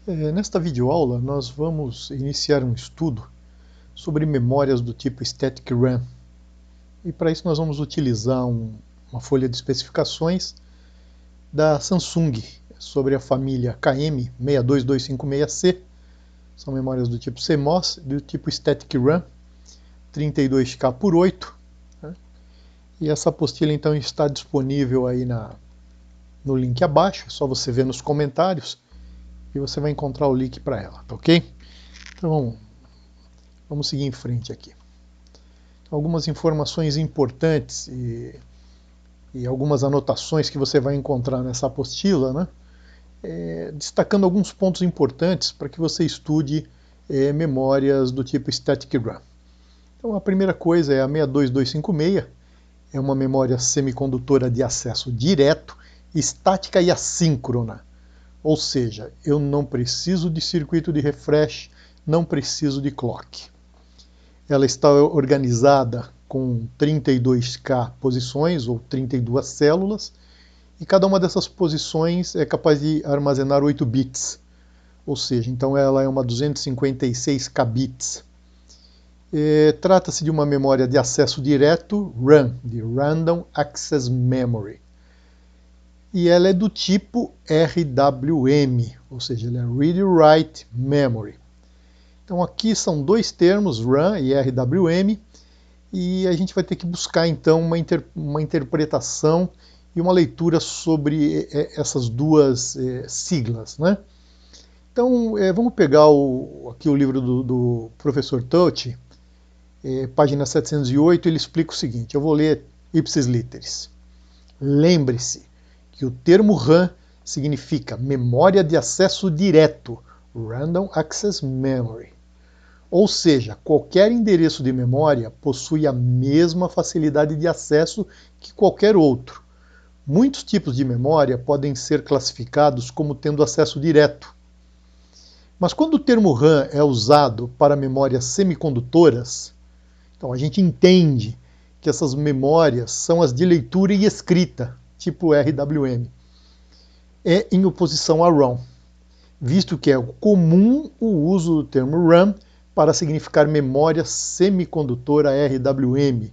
Nesta videoaula, nós vamos iniciar um estudo sobre memórias do tipo Static RAM. E para isso nós vamos utilizar uma folha de especificações da Samsung sobre a família KM62256C. São memórias do tipo CMOS, do tipo Static RAM, 32K por 8. Né? E essa apostila então está disponível aí no link abaixo, é só você ver nos comentários e você vai encontrar o link para ela, tá ok? Então vamos seguir em frente aqui. Algumas informações importantes e algumas anotações que você vai encontrar nessa apostila, né? Destacando alguns pontos importantes para que você estude memórias do tipo Static RAM. Então a primeira coisa é a 62256, é uma memória semicondutora de acesso direto, estática e assíncrona. Ou seja, eu não preciso de circuito de refresh, não preciso de clock. Ela está organizada com 32K posições, ou 32 células, e cada uma dessas posições é capaz de armazenar 8 bits. Ou seja, então ela é uma 256K bits. Trata-se de uma memória de acesso direto, RAM, de Random Access Memory. E ela é do tipo RWM, ou seja, ela é Read Write Memory. Então aqui são dois termos, RAM e RWM, e a gente vai ter que buscar então uma interpretação e uma leitura sobre essas duas siglas, né? Então vamos pegar aqui o livro do professor Touch, página 708, ele explica o seguinte, eu vou ler ipsis literis. Lembre-se que o termo RAM significa memória de acesso direto, Random Access Memory. Ou seja, qualquer endereço de memória possui a mesma facilidade de acesso que qualquer outro. Muitos tipos de memória podem ser classificados como tendo acesso direto. Mas quando o termo RAM é usado para memórias semicondutoras, então a gente entende que essas memórias são as de leitura e escrita, tipo RWM, em oposição a ROM, visto que é comum o uso do termo RAM para significar memória semicondutora RWM,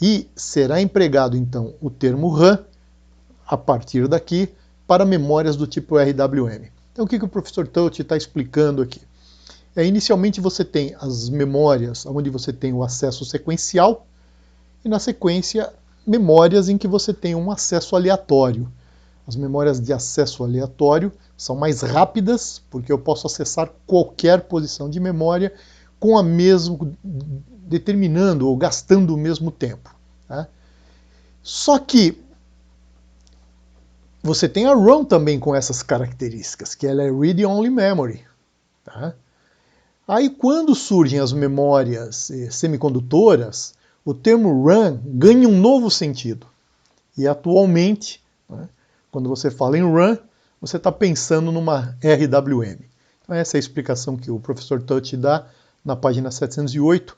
e será empregado então o termo RAM, a partir daqui, para memórias do tipo RWM. Então o que o professor Touch está explicando aqui? Inicialmente você tem as memórias onde você tem o acesso sequencial, e na sequência memórias em que você tem um acesso aleatório. As memórias de acesso aleatório são mais rápidas, porque eu posso acessar qualquer posição de memória com a mesma, determinando ou gastando o mesmo tempo. Tá? Só que você tem a ROM também com essas características, que ela é Read-Only Memory. Tá? Aí quando surgem as memórias semicondutoras, o termo RAM ganha um novo sentido. E atualmente, né, quando você fala em RAM, você está pensando numa RWM. Então essa é a explicação que o professor Touch dá na página 708,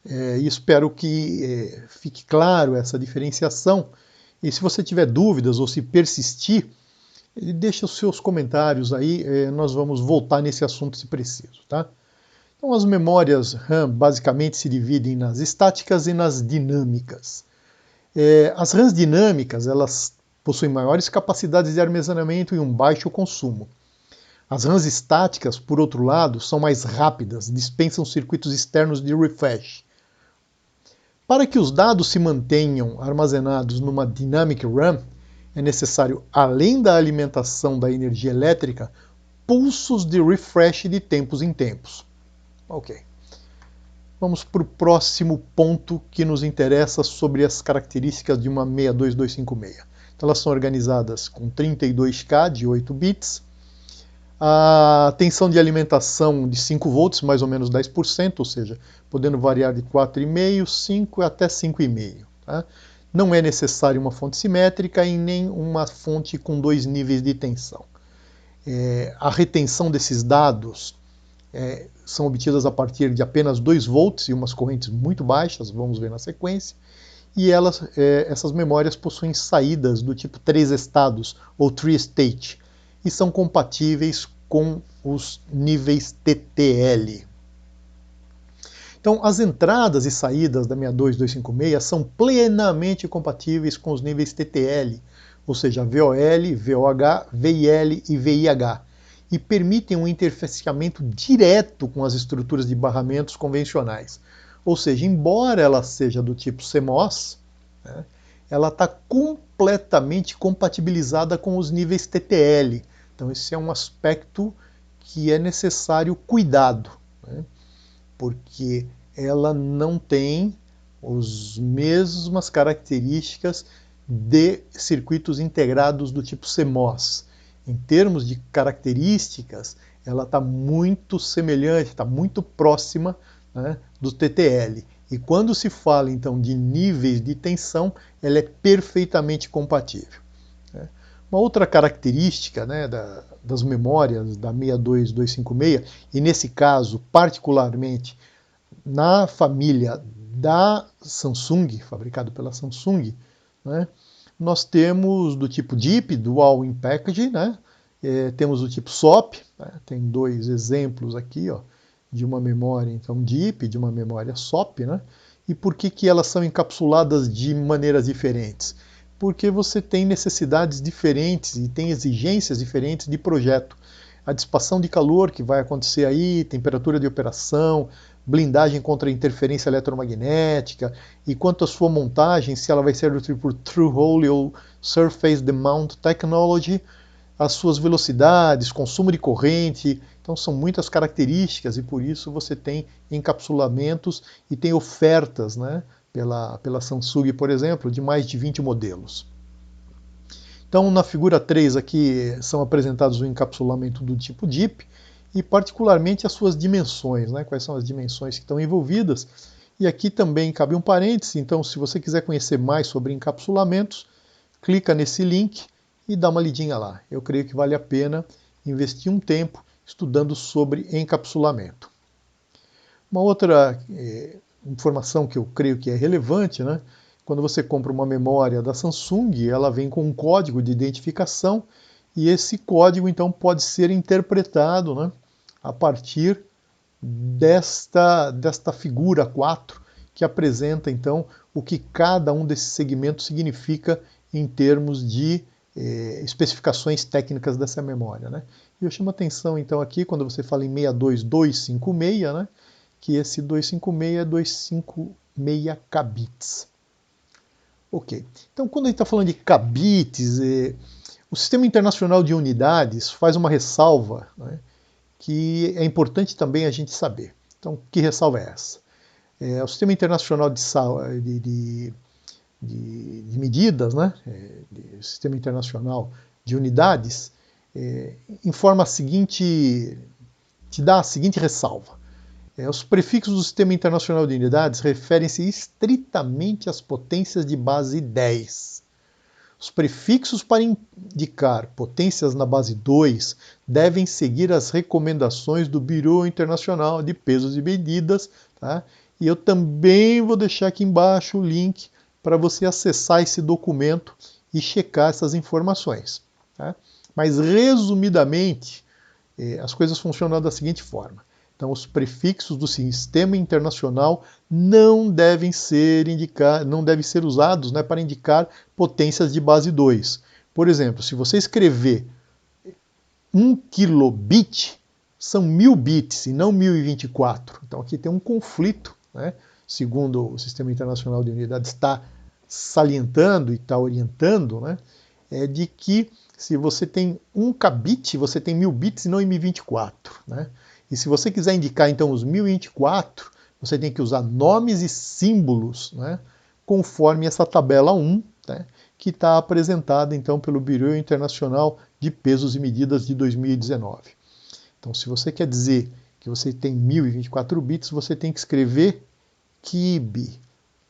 e espero que fique claro essa diferenciação. E se você tiver dúvidas ou se persistir, deixa os seus comentários aí, nós vamos voltar nesse assunto se preciso, tá? Então as memórias RAM basicamente se dividem nas estáticas e nas dinâmicas. As RAMs dinâmicas, elas possuem maiores capacidades de armazenamento e um baixo consumo. As RAMs estáticas, por outro lado, são mais rápidas, dispensam circuitos externos de refresh. Para que os dados se mantenham armazenados numa Dynamic RAM, é necessário, além da alimentação da energia elétrica, pulsos de refresh de tempos em tempos. Ok. Vamos para o próximo ponto que nos interessa sobre as características de uma 62256. Então, elas são organizadas com 32K de 8 bits, a tensão de alimentação de 5 volts, mais ou menos 10%, ou seja, podendo variar de 4,5, 5 até 5,5. Tá? Não é necessário uma fonte simétrica e nem uma fonte com 2 níveis de tensão. A retenção desses dados são obtidas a partir de apenas 2 volts e umas correntes muito baixas, vamos ver na sequência, e essas memórias possuem saídas do tipo 3 estados, ou 3 state, e são compatíveis com os níveis TTL. Então, as entradas e saídas da 62256 são plenamente compatíveis com os níveis TTL, ou seja, VOL, VOH, VIL e VIH, e permitem um interfaceamento direto com as estruturas de barramentos convencionais. Ou seja, embora ela seja do tipo CMOS, né, ela está completamente compatibilizada com os níveis TTL. Então, esse é um aspecto que é necessário cuidado, né, porque ela não tem as mesmas características de circuitos integrados do tipo CMOS. Em termos de características, ela está muito semelhante, está muito próxima, né, do TTL. E quando se fala então de níveis de tensão, ela é perfeitamente compatível. Uma outra característica, né, das memórias da 62256, e nesse caso particularmente na família da Samsung, fabricado pela Samsung, né, nós temos do tipo DIP, Dual in Package, né, temos o tipo SOP, né, tem dois exemplos aqui, ó, de uma memória então DIP, de uma memória SOP, né, e por que elas são encapsuladas de maneiras diferentes? Porque você tem necessidades diferentes e tem exigências diferentes de projeto. A dissipação de calor que vai acontecer aí, temperatura de operação, blindagem contra interferência eletromagnética, e quanto à sua montagem, se ela vai ser do tipo Through-Hole ou Surface Mount Technology, as suas velocidades, consumo de corrente, então são muitas características e por isso você tem encapsulamentos e tem ofertas, né, pela Samsung, por exemplo, de mais de 20 modelos. Então, na figura 3 aqui são apresentados o encapsulamento do tipo DIP e particularmente as suas dimensões, né? Quais são as dimensões que estão envolvidas. E aqui também cabe um parêntese, então se você quiser conhecer mais sobre encapsulamentos, clica nesse link e dá uma lidinha lá. Eu creio que vale a pena investir um tempo estudando sobre encapsulamento. Uma outra informação que eu creio que é relevante, né? Quando você compra uma memória da Samsung, ela vem com um código de identificação e esse código então pode ser interpretado, né, a partir desta figura 4 que apresenta então o que cada um desses segmentos significa em termos de especificações técnicas dessa memória, né? E eu chamo a atenção então aqui quando você fala em 62256, né, que esse 256 é 256 kbits. Ok. Então, quando a gente está falando de kbits, o Sistema Internacional de Unidades faz uma ressalva, né, que é importante também a gente saber. Então, que ressalva é essa? O Sistema Internacional de Medidas, né, Sistema Internacional de Unidades, informa a seguinte, te dá a seguinte ressalva. Os prefixos do Sistema Internacional de Unidades referem-se estritamente às potências de base 10. Os prefixos para indicar potências na base 2 devem seguir as recomendações do Bureau Internacional de Pesos e Medidas, tá? E eu também vou deixar aqui embaixo o link para você acessar esse documento e checar essas informações, tá? Mas, resumidamente, as coisas funcionam da seguinte forma. Então, os prefixos do Sistema Internacional não devem ser usados, né, para indicar potências de base 2. Por exemplo, se você escrever 1 kilobit, são 1000 bits e não 1024. Então, aqui tem um conflito, né, segundo o Sistema Internacional de Unidades está salientando e está orientando, né, de que se você tem 1 kbit, você tem 1000 bits e não 1024, né? E se você quiser indicar então os 1024, você tem que usar nomes e símbolos, né, conforme essa tabela 1, né, que está apresentada então pelo Bureau Internacional de Pesos e Medidas de 2019. Então, se você quer dizer que você tem 1024 bits, você tem que escrever KIB,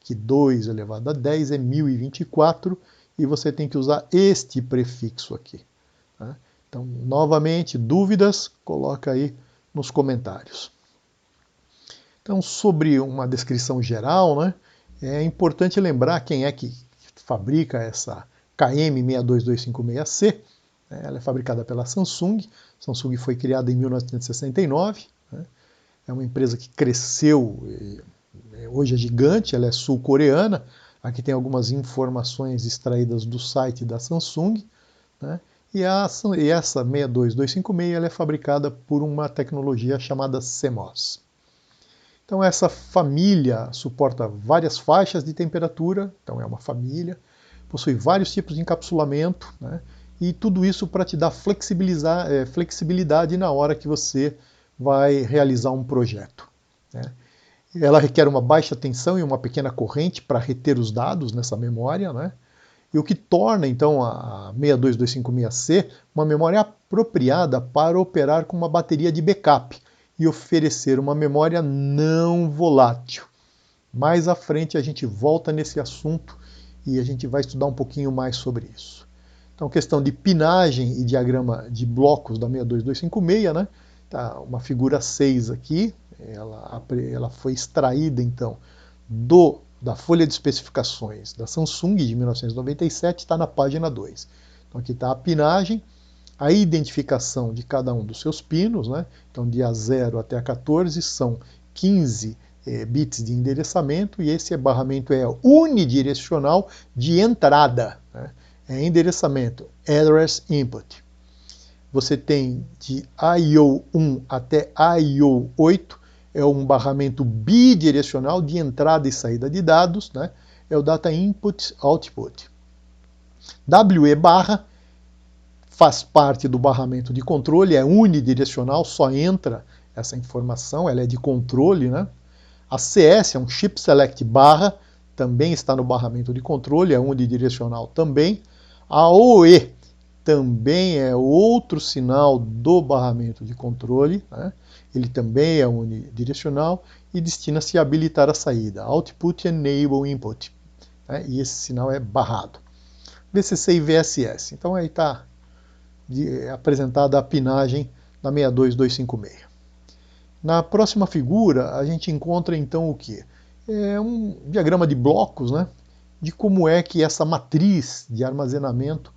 que 2 elevado a 10 é 1024, e você tem que usar este prefixo aqui, tá? Então, novamente, dúvidas, coloca aí nos comentários. Então, sobre uma descrição geral, né, é importante lembrar quem é que fabrica essa KM62256C. Ela é fabricada pela Samsung. Samsung foi criada em 1969. Né? É uma empresa que cresceu, hoje é gigante, ela é sul-coreana. Aqui tem algumas informações extraídas do site da Samsung. Né? E essa 62256 ela é fabricada por uma tecnologia chamada CMOS. Então essa família suporta várias faixas de temperatura, então é uma família, possui vários tipos de encapsulamento, né? E tudo isso para te dar flexibilidade na hora que você vai realizar um projeto. Né? Ela requer uma baixa tensão e uma pequena corrente para reter os dados nessa memória, né? E o que torna, então, a 62256C uma memória apropriada para operar com uma bateria de backup e oferecer uma memória não volátil. Mais à frente a gente volta nesse assunto e a gente vai estudar um pouquinho mais sobre isso. Então, questão de pinagem e diagrama de blocos da 62256, né? Tá uma figura 6 aqui, ela foi extraída, então, da folha de especificações da Samsung de 1997, está na página 2. Então, aqui está a pinagem, a identificação de cada um dos seus pinos, né? Então, de A0 até A14 são 15 bits de endereçamento, e esse barramento é unidirecional de entrada, né? É endereçamento, address input. Você tem de I/O1 até I/O8, é um barramento bidirecional de entrada e saída de dados, né? É o data input output. WE barra faz parte do barramento de controle, é unidirecional, só entra essa informação, ela é de controle, né? A CS é um chip select barra, também está no barramento de controle, é unidirecional também. A OE também é outro sinal do barramento de controle, né? Ele também é unidirecional e destina-se a habilitar a saída, Output Enable Input, né? E esse sinal é barrado. VCC e VSS, então aí está apresentada a pinagem da 62256. Na próxima figura a gente encontra então o que? É um diagrama de blocos, né? De como é que essa matriz de armazenamento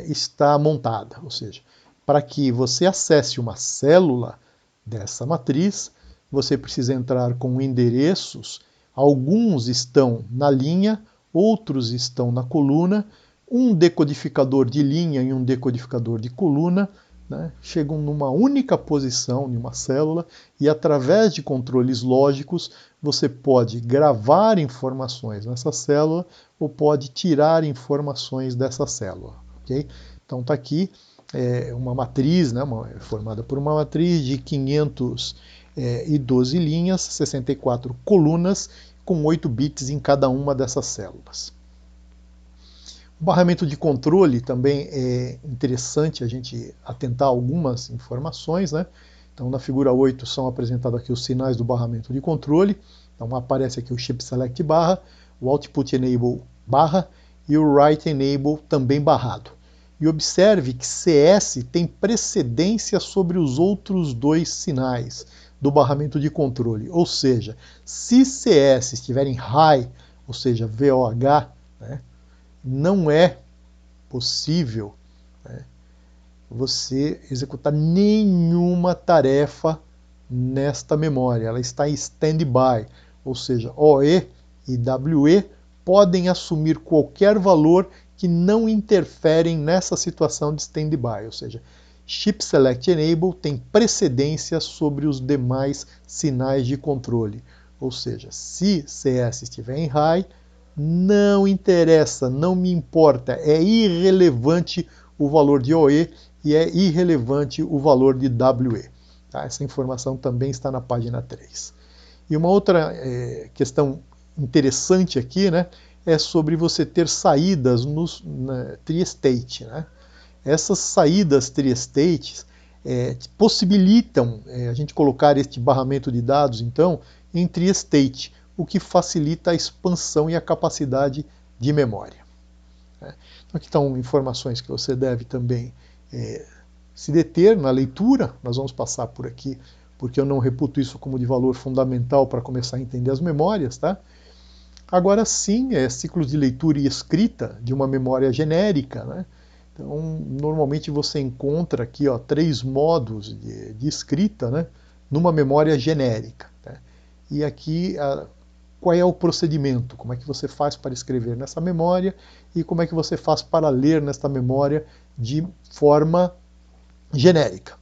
está montada. Ou seja, para que você acesse uma célula dessa matriz, você precisa entrar com endereços. Alguns estão na linha, outros estão na coluna, um decodificador de linha e um decodificador de coluna, né, chegam numa única posição em uma célula e através de controles lógicos você pode gravar informações nessa célula ou pode tirar informações dessa célula. Okay? Então está aqui uma matriz, né, formada por uma matriz de 512 linhas, 64 colunas, com 8 bits em cada uma dessas células. O barramento de controle também é interessante a gente atentar a algumas informações, né? Então, na figura 8 são apresentados aqui os sinais do barramento de controle. Então, aparece aqui o chip select barra, o output enable barra e o write enable também barrado. E observe que CS tem precedência sobre os outros dois sinais do barramento de controle. Ou seja, se CS estiver em high, ou seja, VOH, né, não é possível, né, você executar nenhuma tarefa nesta memória. Ela está em standby, ou seja, OE e WE podem assumir qualquer valor que não interferem nessa situação de standby, ou seja, Chip Select Enable tem precedência sobre os demais sinais de controle, ou seja, se CS estiver em high, não interessa, não me importa, é irrelevante o valor de OE e é irrelevante o valor de WE. Tá? Essa informação também está na página 3. E uma outra questão interessante aqui, né, é sobre você ter saídas na tri-state. Né? Essas saídas tri-states possibilitam a gente colocar este barramento de dados, então, em tri-state, o que facilita a expansão e a capacidade de memória. Então, aqui estão informações que você deve também se deter na leitura. Nós vamos passar por aqui, porque eu não reputo isso como de valor fundamental para começar a entender as memórias. Tá? Agora sim, ciclos de leitura e escrita de uma memória genérica. Né? Então, normalmente você encontra aqui, ó, 3 modos de escrita, né, numa memória genérica, né? E aqui, qual é o procedimento? Como é que você faz para escrever nessa memória e como é que você faz para ler nesta memória de forma genérica?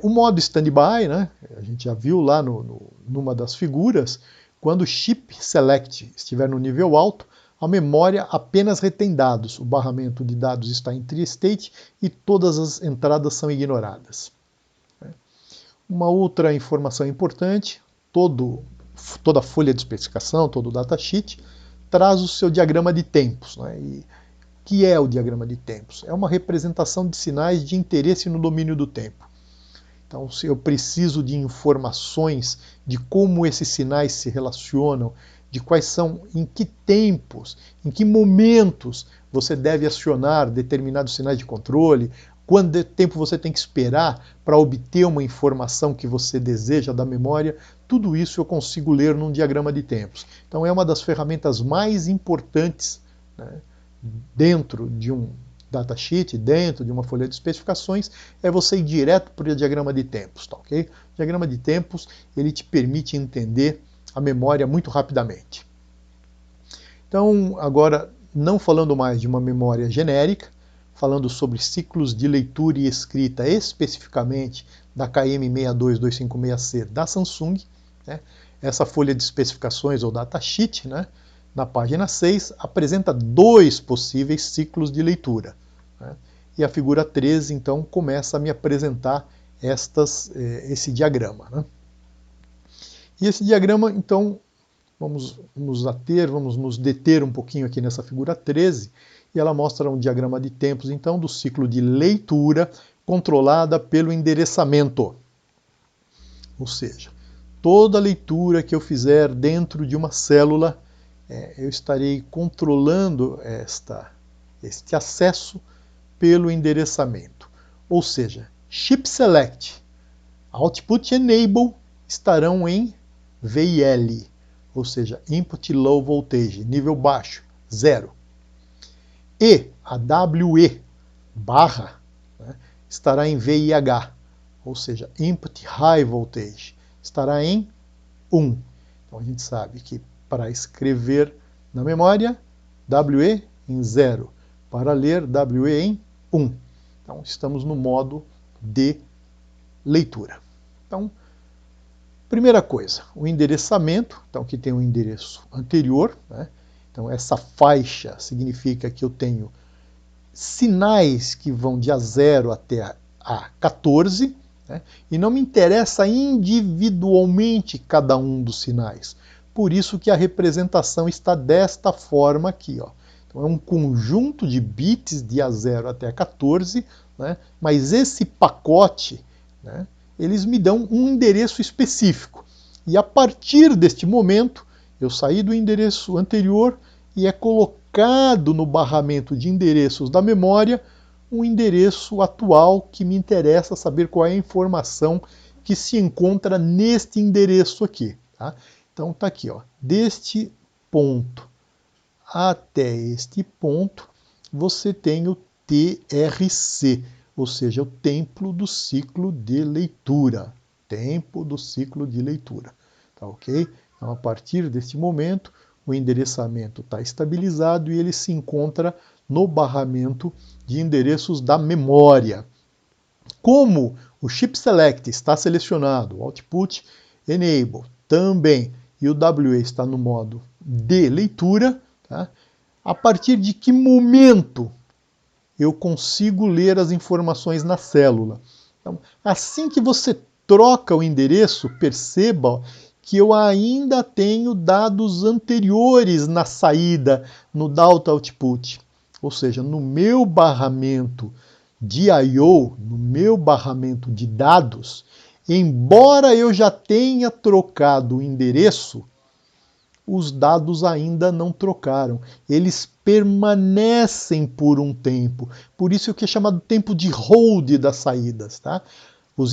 O modo standby, né, a gente já viu lá numa das figuras, quando o chip select estiver no nível alto, a memória apenas retém dados, o barramento de dados está em tri-state e todas as entradas são ignoradas. Uma outra informação importante, toda folha de especificação, todo o datasheet, traz o seu diagrama de tempos. Né? E o que é o diagrama de tempos? É uma representação de sinais de interesse no domínio do tempo. Então, se eu preciso de informações de como esses sinais se relacionam, de quais são, em que tempos, em que momentos você deve acionar determinados sinais de controle, quanto tempo você tem que esperar para obter uma informação que você deseja da memória, tudo isso eu consigo ler num diagrama de tempos. Então é uma das ferramentas mais importantes, né, dentro de um datasheet, dentro de uma folha de especificações, é você ir direto para o diagrama de tempos, tá, ok? O diagrama de tempos, ele te permite entender a memória muito rapidamente. Então, agora, não falando mais de uma memória genérica, falando sobre ciclos de leitura e escrita especificamente da KM62256C da Samsung, né? Essa folha de especificações ou datasheet, né, na página 6, apresenta 2 possíveis ciclos de leitura. Né? E a figura 13, então, começa a me apresentar esse diagrama. Né? E esse diagrama, então, vamos nos deter um pouquinho aqui nessa figura 13, e ela mostra um diagrama de tempos, então, do ciclo de leitura controlada pelo endereçamento. Ou seja, toda leitura que eu fizer dentro de uma célula, eu estarei controlando este acesso pelo endereçamento. Ou seja, chip select, output enable estarão em VIL, ou seja, input low voltage, nível baixo, 0. E a WE barra, né, estará em VIH, ou seja, input high voltage, estará em 1. Então a gente sabe que para escrever na memória, WE em 0. Para ler, WE em 1. Então estamos no modo de leitura. Então, primeira coisa, o endereçamento, então aqui tem um endereço anterior, né? Então essa faixa significa que eu tenho sinais que vão de A0 até A14, né? E não me interessa individualmente cada um dos sinais. Por isso que a representação está desta forma aqui, ó. Então é um conjunto de bits de A0 até A14, né? Mas esse pacote, né, eles me dão um endereço específico. E a partir deste momento, eu saí do endereço anterior e é colocado no barramento de endereços da memória um endereço atual que me interessa saber qual é a informação que se encontra neste endereço aqui. Tá? Então está aqui, ó, deste ponto até este ponto, você tem o TRC, ou seja, o tempo do ciclo de leitura. Tempo do ciclo de leitura. Tá ok? Então, a partir deste momento, o endereçamento está estabilizado e ele se encontra no barramento de endereços da memória. Como o chip select está selecionado, o output enable também, e o WE está no modo de leitura, tá? A partir de que momento eu consigo ler as informações na célula? Então, assim que você troca o endereço, perceba que eu ainda tenho dados anteriores na saída, no data output. Ou seja, no meu barramento de I/O, no meu barramento de dados, embora eu já tenha trocado o endereço, os dados ainda não trocaram. Eles permanecem por um tempo. Por isso que é chamado tempo de hold das saídas. Tá? O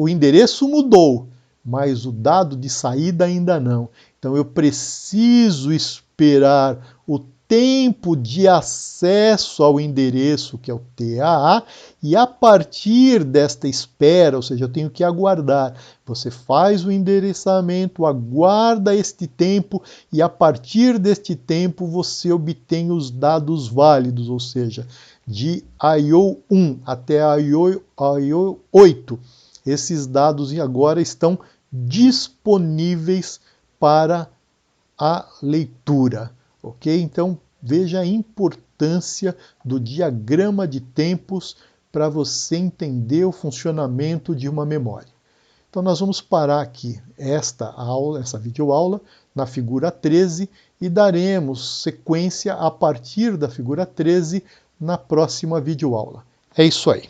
endereço mudou, mas o dado de saída ainda não. Então eu preciso esperar o tempo de acesso ao endereço, que é o TAA, e a partir desta espera, ou seja, eu tenho que aguardar. Você faz o endereçamento, aguarda este tempo, e a partir deste tempo você obtém os dados válidos, ou seja, de I/O 1 até I/O 8. Esses dados agora estão disponíveis para a leitura. Ok? Então veja a importância do diagrama de tempos para você entender o funcionamento de uma memória. Então nós vamos parar aqui esta videoaula na figura 13 e daremos sequência a partir da figura 13 na próxima videoaula. É isso aí.